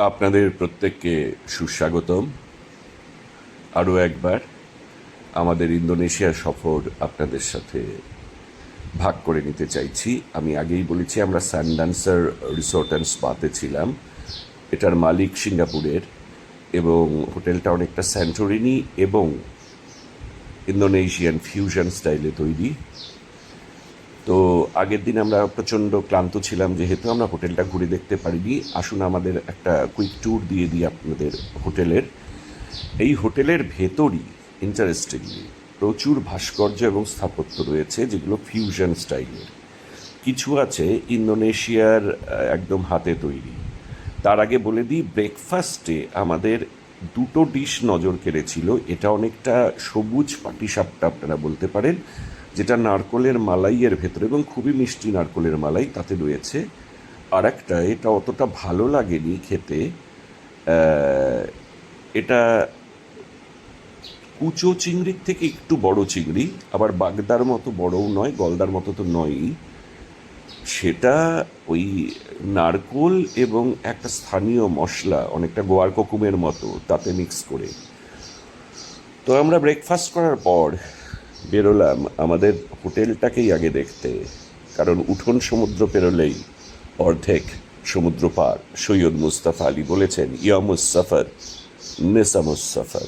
আপনাদের প্রত্যেককে সুস্বাগতম। আরও একবার আমাদের ইন্দোনেশিয়া সফর আপনাদের সাথে ভাগ করে নিতে চাইছি। আমি আগেই বলেছি আমরা স্যান্ডান্সার রিসোর্ট অ্যান্ড স্পাতে ছিলাম। এটার মালিক সিঙ্গাপুরের এবং হোটেলটা অনেকটা স্যান্টোরিনি এবং ইন্দোনেশিয়ান ফিউশন স্টাইলে তৈরি। তো আগের দিন আমরা প্রচণ্ড ক্লান্ত ছিলাম, যেহেতু আমরা হোটেলটা ঘুরে দেখতে পারিনি। আসুন আমাদের একটা কুইক ট্যুর দিয়ে দিই আপনাদের হোটেলের। এই হোটেলের ভেতরই ইন্টারেস্টিংলি প্রচুর ভাস্কর্য এবং স্থাপত্য রয়েছে, যেগুলো ফিউশন স্টাইলের। কিছু আছে ইন্দোনেশিয়ার একদম হাতে তৈরি। তার আগে বলে দিই, ব্রেকফাস্টে আমাদের দুটো ডিশ নজর কেড়েছিল। এটা অনেকটা সবুজ পাটিসাপটা আপনারা বলতে পারেন, যেটা নারকোলের মালাইয়ের ভেতরে এবং খুবই মিষ্টি নারকোলের মালাই তাতে রয়েছে। আর একটা, এটা অতটা ভালো লাগেনি খেতে, এটা কুচো চিংড়ির থেকে একটু বড় চিংড়ি, আবার বাগদার মতো বড়ও নয়, গলদার মতো তো নয়ই। সেটা ওই নারকোল এবং একটা স্থানীয় মশলা, অনেকটা গোয়ার কোকুমের মতো, তাতে মিক্স করে। তো আমরা ব্রেকফাস্ট করার পর বেরোলাম আমাদের হোটেলটাকেই আগে দেখতে, কারণ উঠোন সমুদ্র পেরোলেই অর্ধেক সমুদ্র পার। সৈয়দ মুস্তাফা আলী বলেছেন, ইয়ামুস সফর নেসামুস সফর।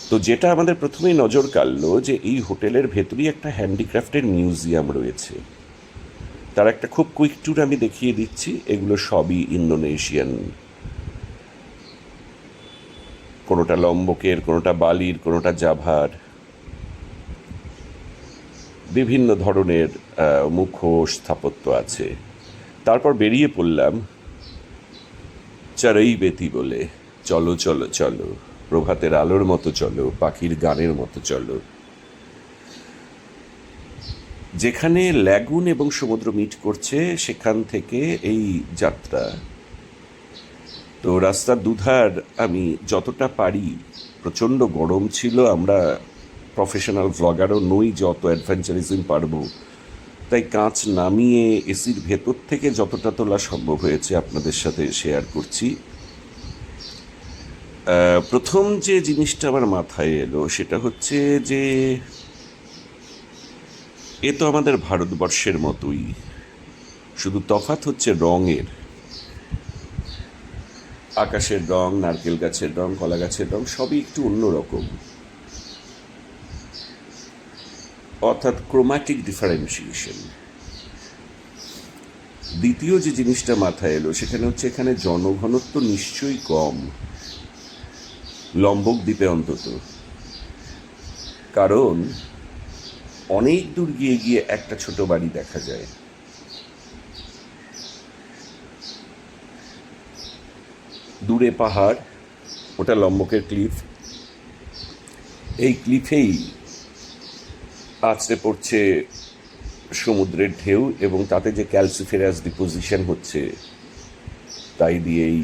তো যেটা আমাদের প্রথমেই নজর কাড়ল, যে এই হোটেলের ভেতরেই একটা হ্যান্ডিক্রাফটের মিউজিয়াম রয়েছে। তার একটা খুব কুইক ট্যুর আমি দেখিয়ে দিচ্ছি। এগুলো সবই ইন্দোনেশিয়ান, কোনোটা লম্বকের, কোনোটা বালির, কোনোটা জাভার, বিভিন্ন ধরনের মুখোশ স্থাপত্য আছে। তারপর বেরিয়ে পড়লাম চড়াই বেতি বলে, চলো চলো চলো, প্রভাতের আলোর মতো চলো, পাখির গানের মতো চলো। যেখানে ল্যাগুন এবং সমুদ্র মিট করছে সেখান থেকে এই যাত্রা। তো রাস্তার দুধার আমি যতটা পারি, প্রচণ্ড গরম ছিল, আমরা প্রফেশনাল ভ্লগারও নই, যত অ্যাডভেঞ্চারিজম পারবো, তাই কাঁচ নামিয়ে এসির ভেতর থেকে যতটা তোলা সম্ভব হয়েছে আপনাদের সাথে শেয়ার করছি। প্রথম যে জিনিসটা আমার মাথায় এলো সেটা হচ্ছে যে এ তো আমাদের ভারতবর্ষের মতোই, শুধু তফাৎ হচ্ছে রঙের। আকাশের রং, নারকেল গাছের রং, কলা গাছের রং সবই একটু অন্যরকম, অর্থাৎ ক্রোম্যাটিক ডিফারেন্সিয়েশন। দ্বিতীয় যে জিনিসটা মাথায় এলো সেখানে হচ্ছে এখানে জনঘনত্ব নিশ্চয়ই কম, লম্বক দ্বীপে অন্তত। কারণ অনেক দূর গিয়ে গিয়ে একটা ছোট বাড়ি দেখা যায়। দূরে পাহাড়, ওটা লম্বকের ক্লিফ। এই ক্লিফেই আছড়ে পড়ছে সমুদ্রের ঢেউ, এবং তাতে যে ক্যালসিফেরাস ডিপোজিশন হচ্ছে তাই দিয়েই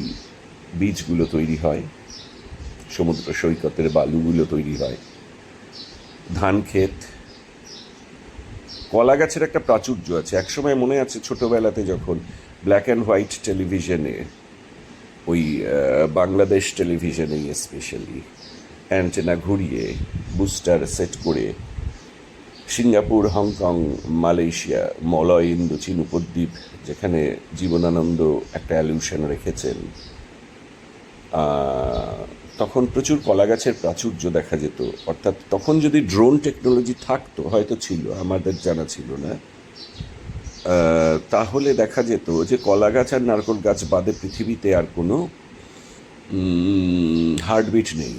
বীজগুলো তৈরি হয়, সমুদ্র সৈকতের বালুগুলো তৈরি হয়। ধান ক্ষেত, কলা গাছের একটা প্রাচুর্য আছে। একসময় মনে আছে ছোটোবেলাতে যখন ব্ল্যাক অ্যান্ড হোয়াইট টেলিভিশনে, ওই বাংলাদেশ টেলিভিশনেই স্পেশালি, অ্যান্টেনা ঘুরিয়ে বুস্টার সেট করে সিঙ্গাপুর, হংকং, মালয়েশিয়া, মলয় ইন্দোচীন উপদ্বীপ, যেখানে জীবনানন্দ একটা অ্যালিউশন রেখেছেন, তখন প্রচুর কলা গাছের প্রাচুর্য দেখা যেত। অর্থাৎ তখন যদি ড্রোন টেকনোলজি থাকতো, হয়তো ছিল, আমাদের জানা ছিল না, তাহলে দেখা যেত যে কলা গাছ আর নারকেল গাছ বাদে পৃথিবীতে আর কোনো হার্টবিট নেই।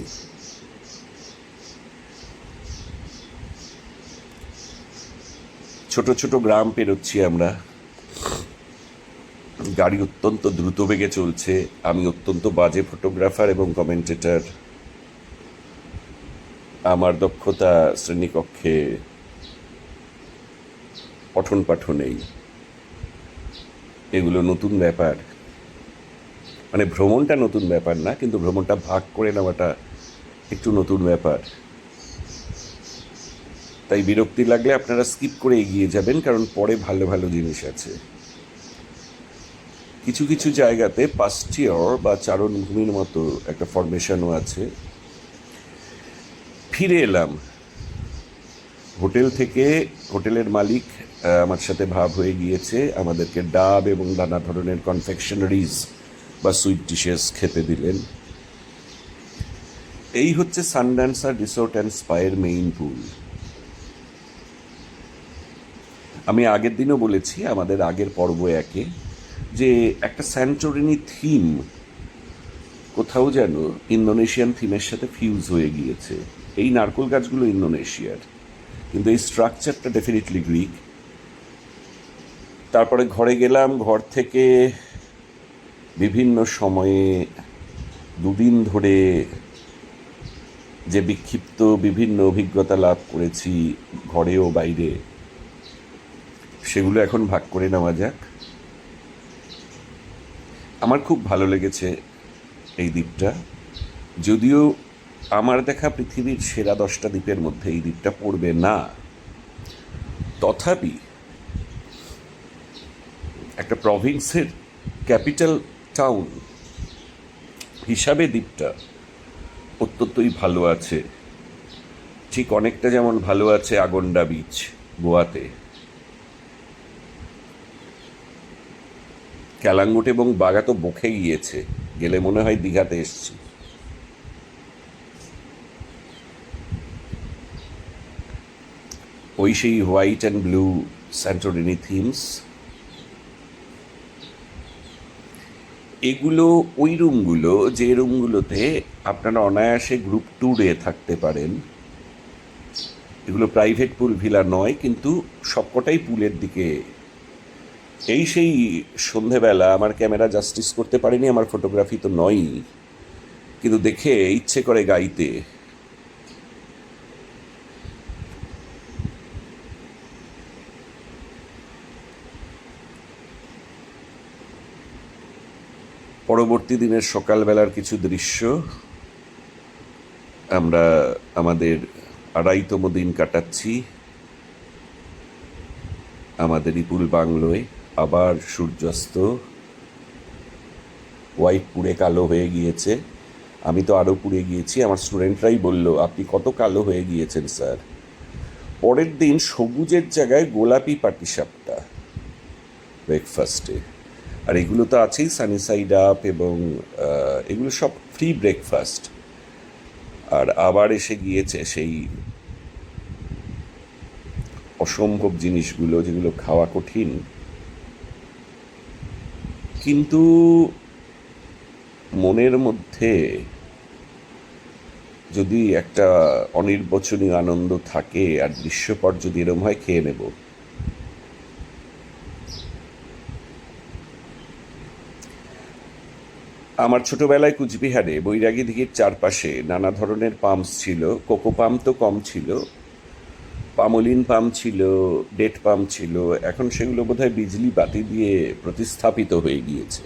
ছোট ছোট গ্রাম পেরোচ্ছি আমরা, গাড়ি অত্যন্ত দ্রুত বেগে চলছে। আমি অত্যন্ত বাজে ফটোগ্রাফার এবং কমেন্টেটর, আমার দক্ষতা শ্রেণীকক্ষে পঠন পাঠন নেই। এগুলো নতুন ব্যাপার, মানে ভ্রমণটা নতুন ব্যাপার না, কিন্তু ভ্রমণটা ভাগ করে নেওয়াটা একটু নতুন ব্যাপার। তাই বিরক্তি লাগলে আপনারা স্কিপ করে এগিয়ে যাবেন, কারণ পরে ভালো ভালো জিনিস আছে। কিছু কিছু জায়গাতে পাস্টিয়র বা চারণভূমির মতো একটা ফরমেশনও আছে। ফিরে এলাম হোটেল থেকে। হোটেলের মালিক আমার সাথে ভাব হয়ে গিয়েছে, আমাদেরকে ডাব এবং নানা ধরনের কনফেকশনারিজ বা সুইট ডিশেস খেতে দিলেন। এই হচ্ছে সানড্যান্সার রিসোর্ট অ্যান্ড স্পায়ের মেইন পুল। আমি আগের দিনও বলেছি আমাদের আগের পর্ব একে যে একটা স্যান্টোরিনি থিম কোথাও যেন ইন্দোনেশিয়ান থিমের সাথে ফিউজ হয়ে গিয়েছে। এই নারকেল গাছগুলো ইন্দোনেশিয়ার, কিন্তু এই স্ট্রাকচারটা ডেফিনেটলি গ্রিক। তারপরে ঘরে গেলাম, ঘর থেকে বিভিন্ন সময়ে দুদিন ধরে যে বিক্ষিপ্ত বিভিন্ন অভিজ্ঞতা লাভ করেছি ঘরে ও বাইরে, সেগুলো এখন ভাগ করে নেওয়া যাক। আমার খুব ভালো লেগেছে এই দ্বীপটা, যদিও আমার দেখা পৃথিবীর সেরা 10টা দ্বীপের মধ্যে এই দ্বীপটা পড়বে না, তথাপি একটা প্রভিন্সের ক্যাপিটাল টাউন হিসাবে দ্বীপটা অত্যন্তই ভালো আছে। ঠিক অনেকটা যেমন ভালো আছে আগন্ডা বিচ গোয়াতে। ক্যালাঙ্গুট এবং বাগা তো বকে গিয়েছে, গেলে মনে হয় দীঘাতে এসছি। ওই সেই white and blue Santorini themes, এগুলো ওই রুমগুলো যে রুমগুলোতে আপনারা অনায়াসে গ্রুপ ট্যুরে থাকতে পারেন। এগুলো প্রাইভেট পুল ভিলা নয়, কিন্তু সবকটাই পুলের দিকে। এই সেই সন্ধেবেলা আমার ক্যামেরা জাস্টিস করতে পারেনি, আমার ফটোগ্রাফি তো নয়ই, কিন্তু দেখে ইচ্ছে করে গাইতে। পরবর্তী দিনের সকালবেলার কিছু দৃশ্য। আমরা আমাদের 2.5তম দিন কাটাচ্ছি আমাদের ইপুল বাংলোয়। আবার সূর্যাস্ত, হোয়াইট পুড়ে কালো হয়ে গিয়েছে। আমি তো আরও পুড়ে গিয়েছি। আমার স্টুডেন্টরাই বলল, আপনি কত কালো হয়ে গিয়েছেন স্যার। পরের দিন সবুজের জায়গায় গোলাপি পাটিসাপটা ব্রেকফাস্টে। আর এগুলো তো আছেই, সানি সাইড আপ এবং এগুলো সব ফ্রি ব্রেকফাস্ট। আর আবার এসে গিয়েছে সেই অসম্ভব জিনিসগুলো যেগুলো খাওয়া কঠিন, কিন্তু মনের মধ্যে যদি একটা অনির্বচনীয় আনন্দ থাকে আর দৃশ্যপট যদি এরম হয়, খেয়ে নেব। আমার ছোটবেলায় কুচবিহারে বৈরাগী দিঘির চারপাশে নানা ধরনের পাম্পস ছিল। কোকো পাম্প তো কম ছিল, পামোলিন পাম্প ছিল, ডেট পাম্প ছিল। এখন সেগুলো বোধহয় বিজলি বাতি দিয়ে প্রতিস্থাপিত হয়ে গিয়েছে।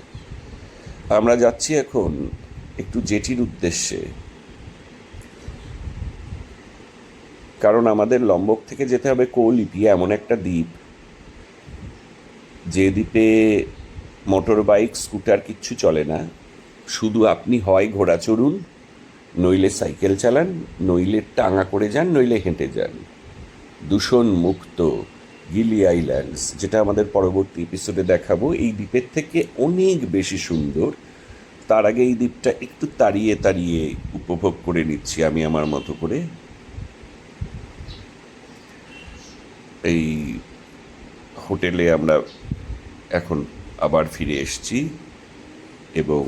আমরা যাচ্ছি এখন একটু জেটির উদ্দেশ্যে, কারণ আমাদের লম্বক থেকে যেতে হবে কৌলিপি, এমন একটা দ্বীপ যে দ্বীপে মোটর বাইক স্কুটার কিচ্ছু চলে না। শুধু আপনি হয় ঘোড়া চড়ুন, নইলে সাইকেল চালান, নইলে টাঙা করে যান, নইলে হেঁটে যান। দূষণ মুক্ত গিলি আইল্যান্ডস, যেটা আমাদের পরবর্তী এপিসোডে দেখাবো, এই দ্বীপের থেকে অনেক বেশি সুন্দর। তার আগে এই দ্বীপটা একটু তাড়িয়ে তাড়িয়ে উপভোগ করে নিচ্ছি আমি আমার মতো করে। এই হোটেলে আমরা এখন আবার ফিরে এসেছি এবং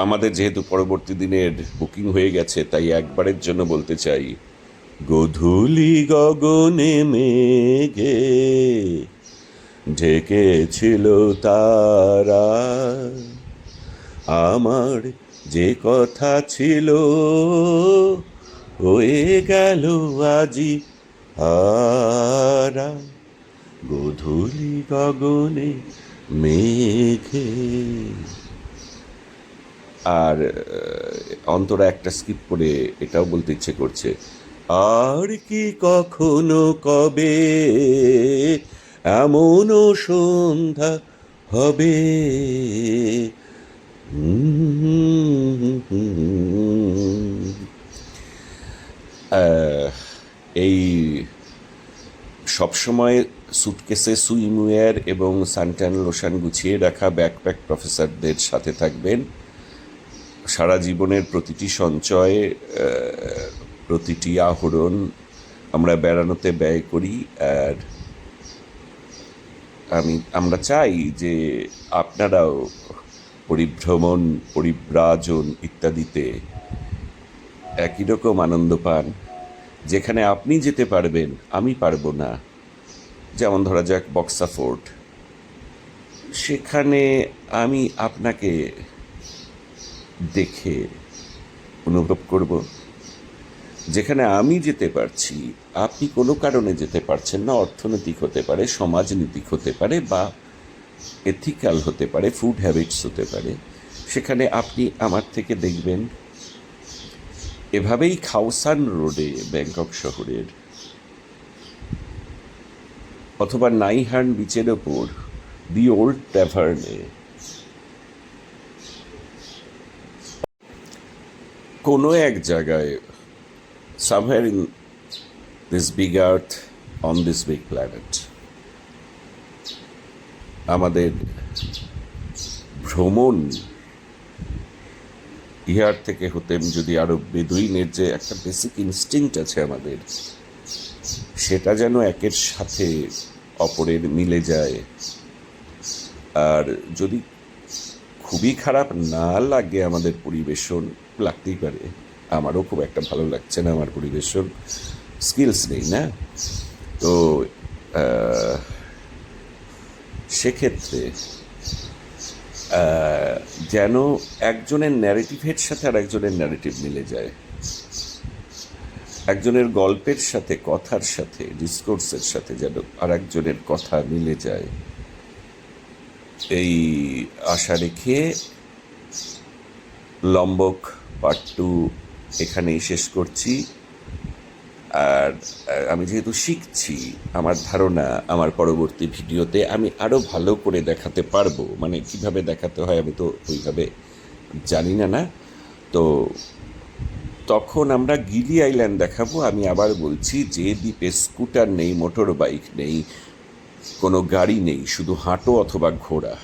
আমাদের যেহেতু পরবর্তী দিনের বুকিং হয়ে গেছে, তাই একবারের জন্য বলতে চাই, গোধূলি গগনে মেঘে ঢেকেছিল তারা, আমার যে কথা ছিল হয়ে গেল আজি হারা। গোধূলি গগনে মেঘে। আর অন্তরা একটা স্কিপ করে এটাও বলতে ইচ্ছে করছে, আর কি কখনো কবে এমনও সন্ধ্যা হবে। আহ, এই সবসময় সুটকেসে সুইমওয়্যার এবং সানট্যান লোশন গুছিয়ে রাখা ব্যাকপ্যাক প্রফেসরদের সাথে থাকবেন। সারা জীবনের প্রতিটি সঞ্চয়, প্রতিটি আহরণ আমরা বেড়ানোতে ব্যয় করি। আর আমরা চাই যে আপনারাও পরিভ্রমণ, পরিব্রাজন ইত্যাদিতে একই রকম আনন্দ পান। যেখানে আপনি যেতে পারবেন, আমি পারবো না, যেমন ধরা যাক বক্সা ফোর্ট, সেখানে আমি আপনাকে দেখে অনুভব করব। যেখানে আমি যেতে পারছি, আপনি কোনো কারণে যেতে পারছেন না, অর্থনৈতিক হতে পারে, সমাজনীতিক হতে পারে, বা এথিক্যাল হতে পারে, ফুড হ্যাবিটস হতে পারে, সেখানে আপনি আমার থেকে দেখবেন। এভাবেই খাওসান রোডে ব্যাংকক শহরের, অথবা নাইহান বিচের ওপর দি ওল্ড ট্যাভার্নে, কোনো এক জায়গায়, somewhere in this big earth, on this big planet, আমাদের ভ্রমণ ইহার থেকে হতেন যদি আরো বেদুইনের যে একটা বেসিক ইনস্টিংক্ট আছে আমাদের, সেটা যেন একের সাথে অপরের মিলে যায়। আর যদি খুবই খারাপ না লাগে আমাদের পরিবেশন, লাগতেই পারে, আমারও খুব একটা ভালো লাগছে না আমার পরিবেশন, স্কিলস নেই না, তো সেক্ষেত্রে যেন একজনের ন্যারেটিভের সাথে আর একজনের ন্যারেটিভ মিলে যায়, একজনের গল্পের সাথে, কথার সাথে, ডিসকোর্সের সাথে যেন আর একজনের কথা মিলে যায়, এই আশা রেখে লম্বক পার্ট 2 এখানেই শেষ করছি। আর আমি যেহেতু শিখছি, আমার ধারণা আমার পরবর্তী ভিডিওতে আমি আরও ভালো করে দেখাতে পারবো। মানে কিভাবে দেখাতে হয় আমি তো ওইভাবে জানি না, তো তখন আমরা গিলি আইল্যান্ড দেখাবো। আমি আবার বলছি, যে দ্বীপে স্কুটার নেই, মোটর বাইক নেই, কোনো গাড়ি নেই, শুধু হাঁটো অথবা ঘোড়া।